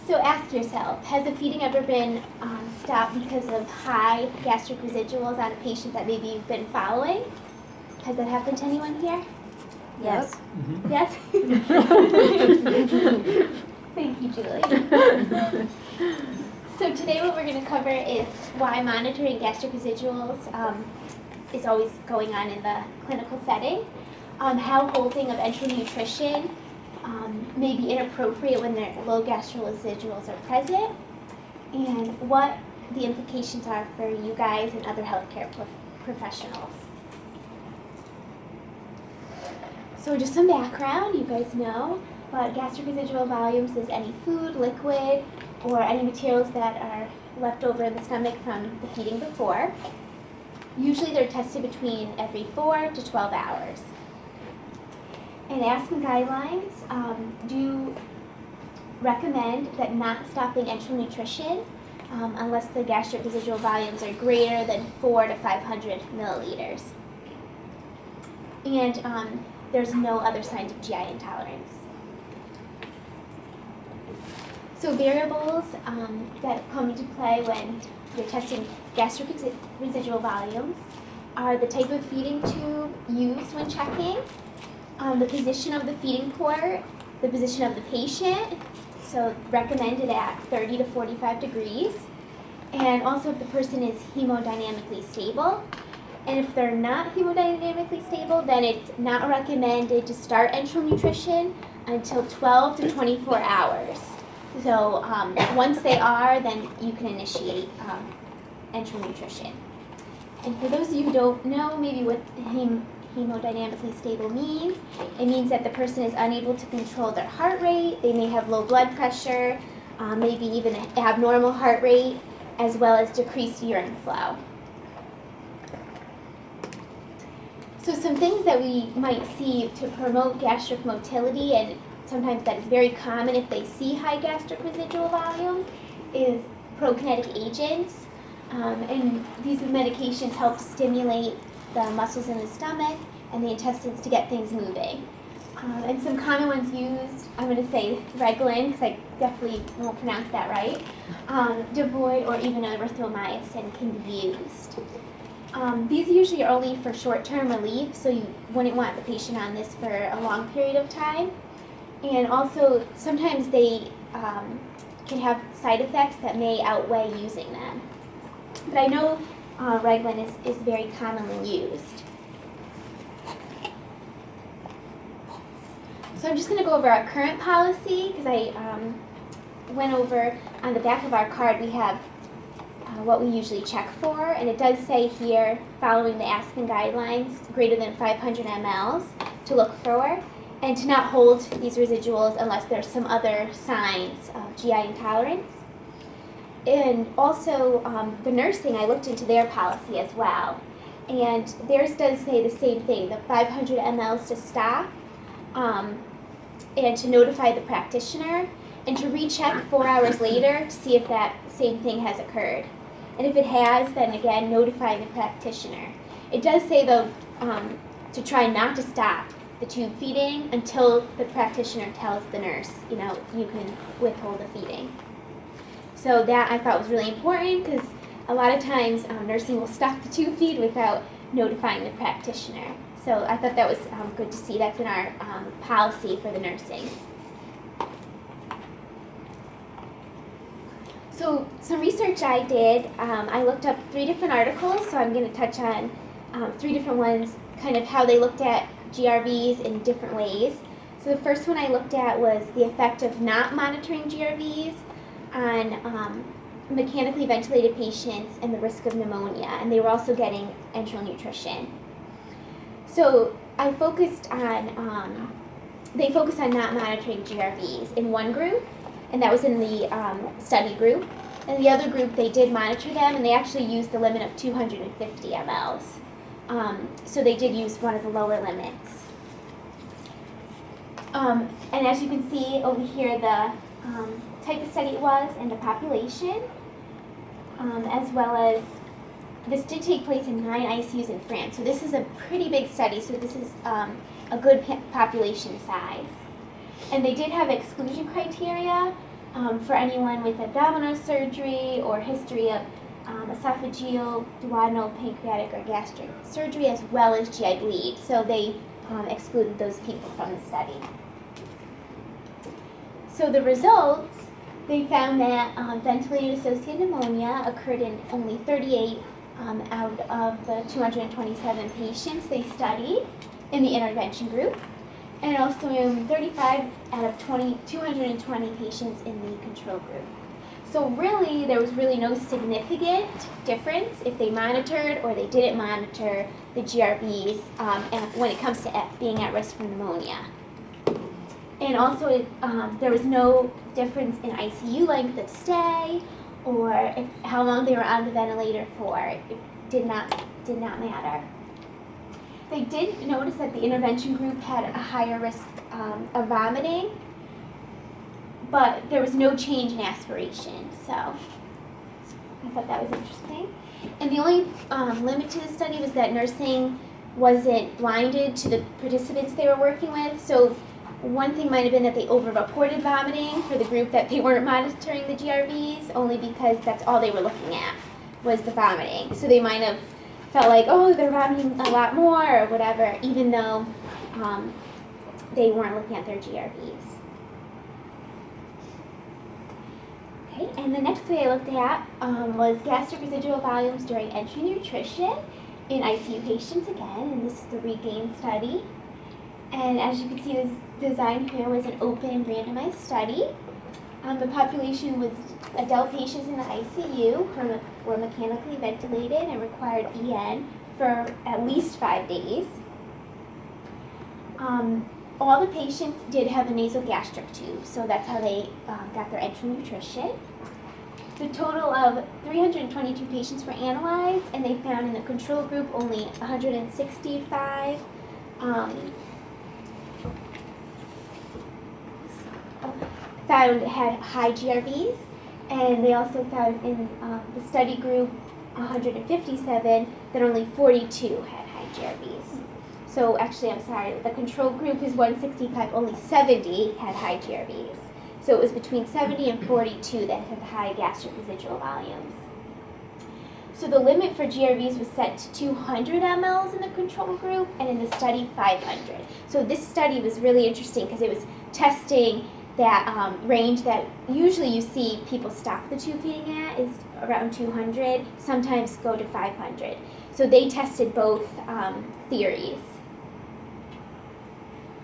So ask yourself, has the feeding ever been stopped because of high gastric residuals on a patient that maybe you've been following? Has that happened to anyone here? Yes. Mm-hmm. Yes? Thank you, Julie. So today what we're going to cover is why monitoring gastric residuals is always going on in the clinical setting, how holding of enteral nutrition may be inappropriate when their low gastric residuals are present, and what the implications are for you guys and other healthcare professionals. So just some background, you guys know, but gastric residual volumes is any food, liquid, or any materials that are left over in the stomach from the feeding before. Usually they're tested between every 4 to 12 hours. And ASPEN guidelines do recommend that not stopping enteral nutrition unless the gastric residual volumes are greater than 4 to 500 milliliters. And there's no other signs of GI intolerance. So variables that come into play when you're testing gastric residual volumes are the type of feeding tube used when checking, the position of the feeding port, the position of the patient, so recommended at 30 to 45 degrees, and also if the person is hemodynamically stable. And if they're not hemodynamically stable, then it's not recommended to start enteral nutrition until 12 to 24 hours. So once they are, then you can initiate enteral nutrition. And for those of you who don't know maybe what hemodynamically stable means, it means that the person is unable to control their heart rate, they may have low blood pressure, maybe even an abnormal heart rate, as well as decreased urine flow. So some things that we might see to promote gastric motility, and sometimes that is very common if they see high gastric residual volumes, is prokinetic agents. And these medications help to stimulate the muscles in the stomach and the intestines to get things moving. And some common ones used, I'm going to say Reglan, because I definitely won't pronounce that right. Devoid or even erythromycin can be used. These usually are only for short-term relief, so you wouldn't want the patient on this for a long period of time. And also, sometimes they can have side effects that may outweigh using them. But I know Reglan is very commonly used. So I'm just going to go over our current policy, because I went over on the back of our card we have what we usually check for, and it does say here, following the ASPEN guidelines, greater than 500 mLs to look for, and to not hold these residuals unless there's some other signs of GI intolerance. And also the nursing, I looked into their policy as well, and theirs does say the same thing, the 500 mLs to stop, and to notify the practitioner, and to recheck 4 hours later to see if that same thing has occurred. And if it has, then again, notify the practitioner. It does say, though, to try not to stop the tube feeding until the practitioner tells the nurse, you know, you can withhold the feeding. So that I thought was really important, because a lot of times nursing will stop the tube feed without notifying the practitioner. So I thought that was good to see. That's in our policy for the nursing. So some research I did, I looked up 3 different articles, so I'm going to touch on 3 different ones, kind of how they looked at GRVs in different ways. So the first one I looked at was the effect of not monitoring GRVs on mechanically ventilated patients and the risk of pneumonia, and they were also getting enteral nutrition. So I focused on, they focused on not monitoring GRVs in one group, and that was in the study group. And the other group, they did monitor them, and they actually used the limit of 250 mLs. So they did use one of the lower limits. And as you can see over here, the type of study it was and the population, as well as this did take place in 9 ICUs in France. So this is a pretty big study, so this is a good population size. And they did have exclusion criteria. for anyone with abdominal surgery or history of esophageal, duodenal, pancreatic, or gastric surgery, as well as GI bleed. So they excluded those people from the study. So the results, they found that ventilator-associated pneumonia occurred in only 38 out of the 227 patients they studied in the intervention group, and also in 35 out of 220 patients in the control group. So really, there was really no significant difference if they monitored or they didn't monitor the GRVs when it comes to being at risk for pneumonia. And also, there was no difference in ICU length of stay or how long they were on the ventilator for. It did not matter. They did notice that the intervention group had a higher risk of vomiting, but there was no change in aspiration, so I thought that was interesting. And the only limit to the study was that nursing wasn't blinded to the participants they were working with, so one thing might have been that they over-reported vomiting for the group that they weren't monitoring the GRVs, only because that's all they were looking at was the vomiting. So they might have felt like, oh, they're vomiting a lot more or whatever, even though they weren't looking at their GRVs. Okay, and the next study I looked at was gastric residual volumes during entry nutrition in ICU patients again, and this is the REGAIN study. And as you can see, this design here was an open randomized study. The population was adult patients in the ICU who were mechanically ventilated and required EN for at least 5 days. All the patients did have a nasogastric tube, so that's how they got their enteral nutrition. The total of 322 patients were analyzed, and they found in the control group only 165 had high GRVs, and they also found in the study group 157 that only 42 had high GRVs. So actually, I'm sorry, the control group is 165, only 70 had high GRVs. So it was between 70 and 42 that had high gastric residual volumes. So the limit for GRVs was set to 200 mLs in the control group, and in the study 500. So this study was really interesting because it was testing that range that usually you see people stop the tube feeding at is around 200, sometimes go to 500. So they tested both theories.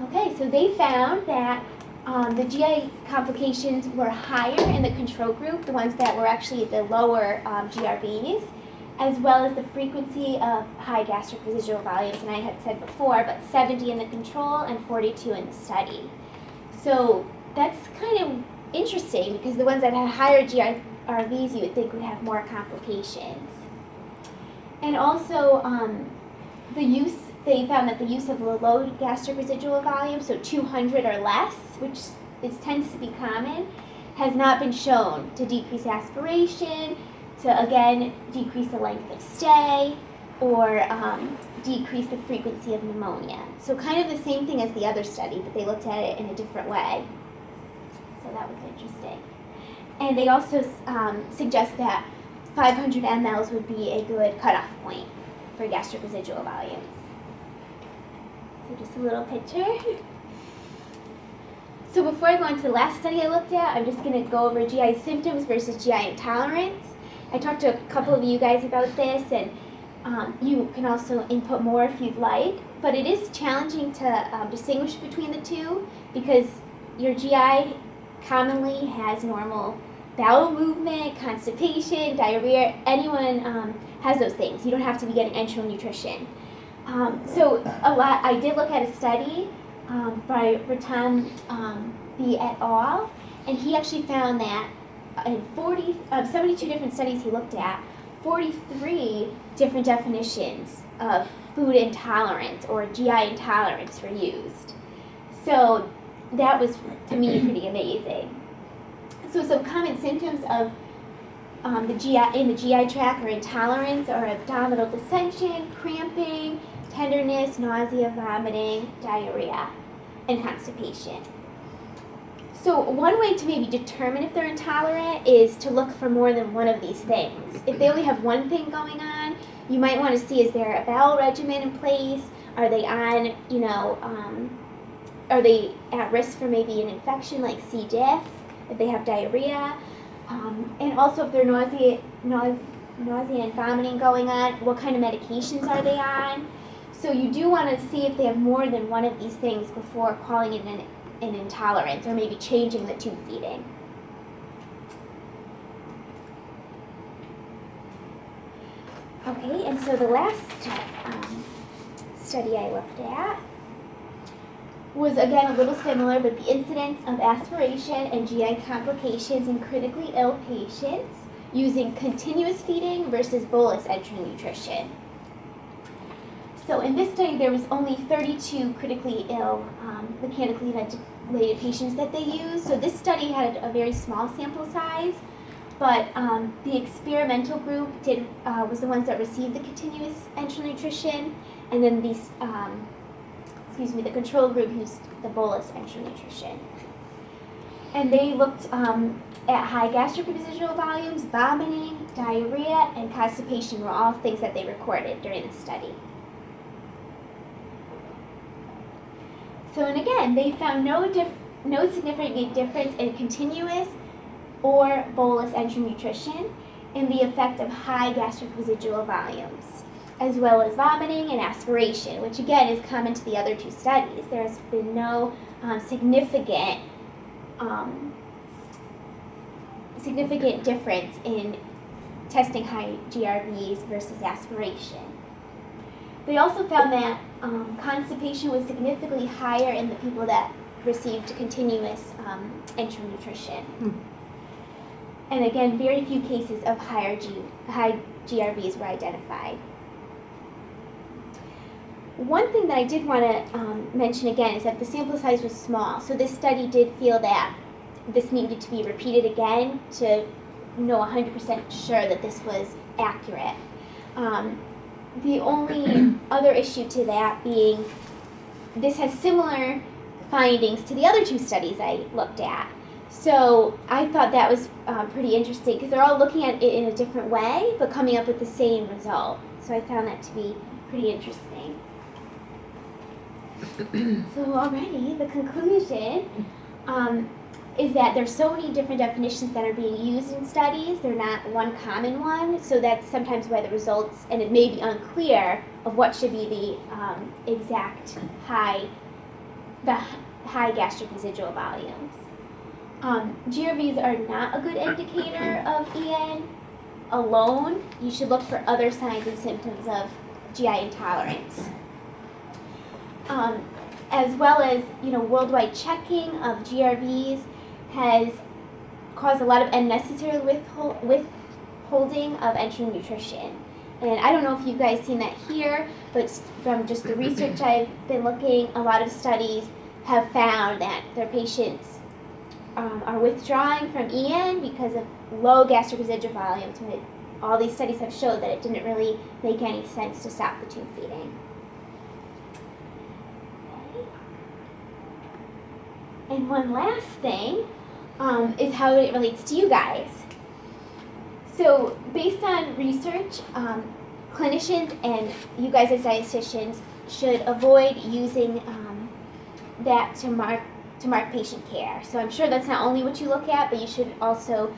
Okay, so they found that the GI complications were higher in the control group, the ones that were actually the lower GRVs, as well as the frequency of high gastric residual volumes, and I had said before, but 70 in the control and 42 in the study. So that's kind of interesting because the ones that had higher GRVs you would think would have more complications. And also they found that the use of a low gastric residual volume, so 200 or less, which tends to be common, has not been shown to decrease aspiration, to again decrease the length of stay, or decrease the frequency of pneumonia. So kind of the same thing as the other study, but they looked at it in a different way. So that was interesting. And they also suggest that 500 mLs would be a good cutoff point for gastric residual volumes. So just a little picture. So before I go on to the last study I looked at, I'm just going to go over GI symptoms versus GI intolerance. I talked to a couple of you guys about this, and you can also input more if you'd like, but it is challenging to distinguish between the two because your GI commonly has normal bowel movement, constipation, diarrhea. Anyone has those things. You don't have to be getting enteral nutrition. I did look at a study by Ratan B. et al., and he actually found that in 72 different studies he looked at, 43 different definitions of food intolerance or GI intolerance were used. So that was, to me, pretty amazing. So some common symptoms of the GI tract or intolerance are abdominal dissension, cramping, tenderness, nausea, vomiting, diarrhea, and constipation. So one way to maybe determine if they're intolerant is to look for more than one of these things. If they only have one thing going on, you might want to see, is there a bowel regimen in place? Are they on, are they at risk for maybe an infection like C. diff, if they have diarrhea? And also if they're nausea and vomiting going on, what kind of medications are they on? So you do want to see if they have more than one of these things before calling it an intolerance or maybe changing the tube feeding. Okay, and so the last study I looked at was again a little similar, but the incidence of aspiration and GI complications in critically ill patients using continuous feeding versus bolus enteral nutrition. So in this study, there was only 32 critically ill mechanically ventilated patients that they used. So this study had a very small sample size, but the experimental group was the ones that received the continuous enteral nutrition, and then the control group used the bolus enteral nutrition. And they looked at high gastric residual volumes, vomiting, diarrhea, and constipation were all things that they recorded during the study. So, and again, they found no significant difference in continuous or bolus enteral nutrition in the effect of high gastric residual volumes, as well as vomiting and aspiration, which again is common to the other two studies. There has been no significant difference in testing high GRVs versus aspiration. They also found that constipation was significantly higher in the people that received continuous enteral nutrition. And again, very few cases of high GRVs were identified. One thing that I did want to mention again is that the sample size was small, so this study did feel that this needed to be repeated again to know 100% sure that this was accurate. The only other issue to that being this has similar findings to the other two studies I looked at. So I thought that was pretty interesting because they're all looking at it in a different way but coming up with the same result. So I found that to be pretty interesting. So already the conclusion is that there's so many different definitions that are being used in studies. They're not one common one, so that's sometimes why the results, and it may be unclear of what should be the exact high gastric residual volumes. GRVs are not a good indicator of EN alone. You should look for other signs and symptoms of GI intolerance. As well as, worldwide checking of GRVs has caused a lot of unnecessary withholding of enteral nutrition. And I don't know if you guys seen that here, but from just the research I've been looking, a lot of studies have found that their patients are withdrawing from EN because of low gastric residual volumes, when all these studies have showed that it didn't really make any sense to stop the tube feeding. And one last thing is how it relates to you guys. So based on research, clinicians and you guys as dietitians should avoid using that to mark patient care. So I'm sure that's not only what you look at, but you should also,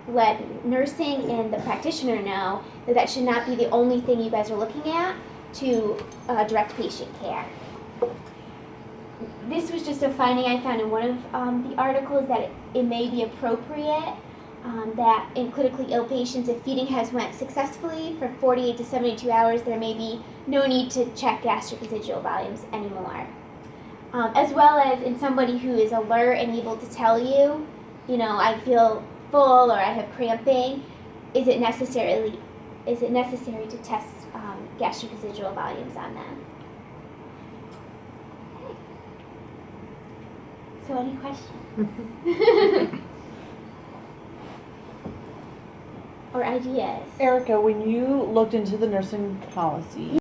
let nursing and the practitioner know that that should not be the only thing you guys are looking at to direct patient care. This was just a finding I found in one of the articles, that it may be appropriate that in critically ill patients, if feeding has went successfully for 48 to 72 hours, there may be no need to check gastric residual volumes anymore. As well as in somebody who is alert and able to tell you, I feel full or I have cramping, is it necessary to test gastric residual volumes on them? So any questions? Or ideas? Erica, when you looked into the nursing policy,